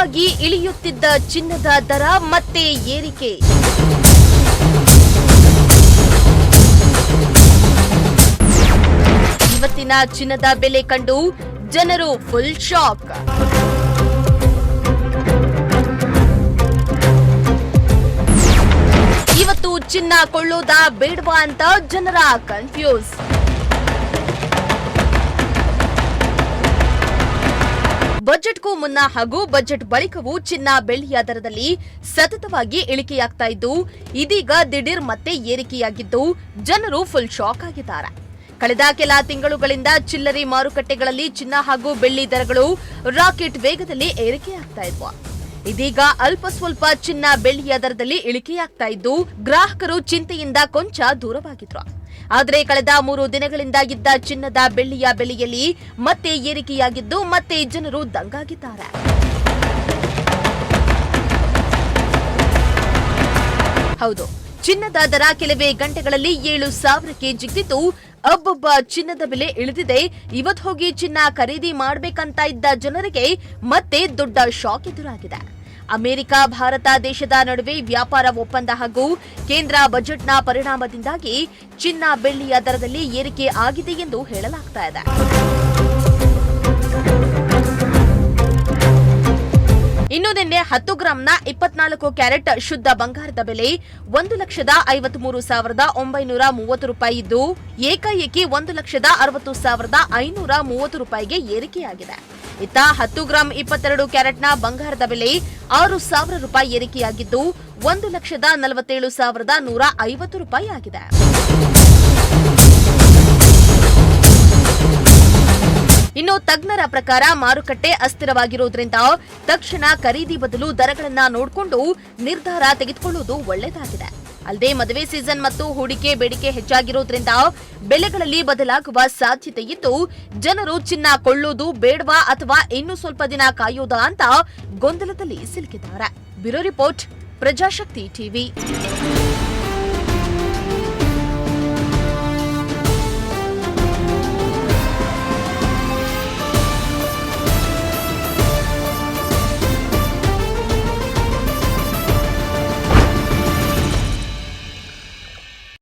ಸತತವಾಗಿ ಇಳಿಯುತ್ತಿದ್ದ ಚಿನ್ನದ ದರ ಮತ್ತೆ ಏರಿಕೆ. ಇವತ್ತಿನ ಚಿನ್ನದ ಬೆಲೆ ಕಂಡು ಜನರು ಫುಲ್ ಶಾಕ್. ಇವತ್ತು ಚಿನ್ನ ಕೊಳ್ಳೋದಾ ಬೇಡವಾ ಅಂತ ಜನರ ಕನ್ಫ್ಯೂಸ್. ಬಜೆಟ್ಗೂ ಮುನ್ನ ಹಾಗೂ ಬಜೆಟ್ ಬಳಿಕವೂ ಚಿನ್ನ ಬೆಳ್ಳಿಯ ದರದಲ್ಲಿ ಸತತವಾಗಿ ಇಳಿಕೆಯಾಗ್ತಾ ಇದ್ದು, ಇದೀಗ ದಿಢೀರ್ ಮತ್ತೆ ಏರಿಕೆಯಾಗಿದ್ದು ಜನರು ಫುಲ್ ಶಾಕ್ ಆಗಿದ್ದಾರೆ. ಕಳೆದ ಕೆಲ ತಿಂಗಳುಗಳಿಂದ ಚಿಲ್ಲರೆ ಮಾರುಕಟ್ಟೆಗಳಲ್ಲಿ ಚಿನ್ನ ಹಾಗೂ ಬೆಳ್ಳಿ ದರಗಳು ರಾಕೆಟ್ ವೇಗದಲ್ಲಿ ಏರಿಕೆಯಾಗ್ತಾ ಇದ್ವು. ಇದೀಗ ಅಲ್ಪ ಸ್ವಲ್ಪ ಚಿನ್ನ ಬೆಳ್ಳಿಯ ದರದಲ್ಲಿ ಇಳಿಕೆಯಾಗ್ತಾ ಇದ್ದು, ಗ್ರಾಹಕರು ಚಿಂತೆಯಿಂದ ಕೊಂಚ ದೂರವಾಗಿದ್ರು. ಆದರೆ ಕಳೆದ 3 ದಿನಗಳಿಂದ ಇದ್ದ ಚಿನ್ನದ ಬೆಳ್ಳಿಯ ಬೆಲೆಯಲ್ಲಿ ಮತ್ತೆ ಏರಿಕೆಯಾಗಿದ್ದು ಮತ್ತೆ ಜನರು ದಂಗಾಗಿದ್ದಾರೆ. ಹೌದು, ಚಿನ್ನದ ದರ ಕೆಲವೇ ಗಂಟೆಗಳಲ್ಲಿ 7,000ಕ್ಕೆ ಜಿಗಿದಿದ್ದು, ಅಬ್ಬಬ್ಬ ಚಿನ್ನದ ಬೆಲೆ ಇಳಿದಿದೆ, ಇವತ್ತು ಹೋಗಿ ಚಿನ್ನ ಖರೀದಿ ಮಾಡಬೇಕಂತ ಇದ್ದ ಜನರಿಗೆ ಮತ್ತೆ ದೊಡ್ಡ ಶಾಕ್ ಎದುರಾಗಿದೆ. ಅಮೆರಿಕ ಭಾರತ ದೇಶದ ನಡುವೆ ವ್ಯಾಪಾರ ಒಪ್ಪಂದ ಹಾಗೂ ಕೇಂದ್ರ ಬಜೆಟ್ನ ಪರಿಣಾಮದಿಂದಾಗಿ ಚಿನ್ನ ಬೆಳ್ಳಿಯ ದರದಲ್ಲಿ ಏರಿಕೆ ಆಗಿದೆ ಎಂದು ಹೇಳಲಾಗ್ತಾ ಇದೆ. ಇನ್ನು ನಿನ್ನೆ 10 ಗ್ರಾಂನ 24 ಕ್ಯಾರೆಟ್ ಶುದ್ಧ ಬಂಗಾರದ ಬೆಲೆ 1,53,930 ರೂಪಾಯಿ ಇದ್ದು, ಏಕಾಏಕಿ 1,60,530 ರೂಪಾಯಿಗೆ ಏರಿಕೆಯಾಗಿದೆ. ಇತ್ತ 10 ಗ್ರಾಂ 22 ಕ್ಯಾರೆಟ್ನ ಬಂಗಾರದ ಬೆಲೆ 6,000 ರೂಪಾಯಿ ಏರಿಕೆಯಾಗಿದ್ದು, 1,47,150 ರೂಪಾಯಿ ಆಗಿದೆ. ಇನ್ನು ತಜ್ಞರ ಪ್ರಕಾರ ಮಾರುಕಟ್ಟೆ ಅಸ್ಥಿರವಾಗಿರುವುದರಿಂದ ತಕ್ಷಣ ಖರೀದಿ ಬದಲು ದರಗಳನ್ನ ನೋಡಿಕೊಂಡು ನಿರ್ಧಾರ ತೆಗೆದುಕೊಳ್ಳುವುದು ಒಳ್ಳೆಯದಾಗಿದೆ. ಅಲ್ಲದೆ ಮದುವೆ ಸೀಸನ್ ಮತ್ತು ಹೂಡಿಕೆ ಬೇಡಿಕೆ ಹೆಚ್ಚಾಗಿರುವುದರಿಂದ ಬೆಲೆಗಳಲ್ಲಿ ಬದಲಾಗುವ ಸಾಧ್ಯತೆ ಇದ್ದು, ಜನರು ಚಿನ್ನ ಕೊಳ್ಳೋದು ಬೇಡವಾ ಅಥವಾ ಇನ್ನೂ ಸ್ವಲ್ಪ ದಿನ ಕಾಯೋದಾ ಅಂತ ಗೊಂದಲದಲ್ಲಿ ಸಿಲುಕಿದ್ದಾರೆ. Bureau report, Prajashakti TV.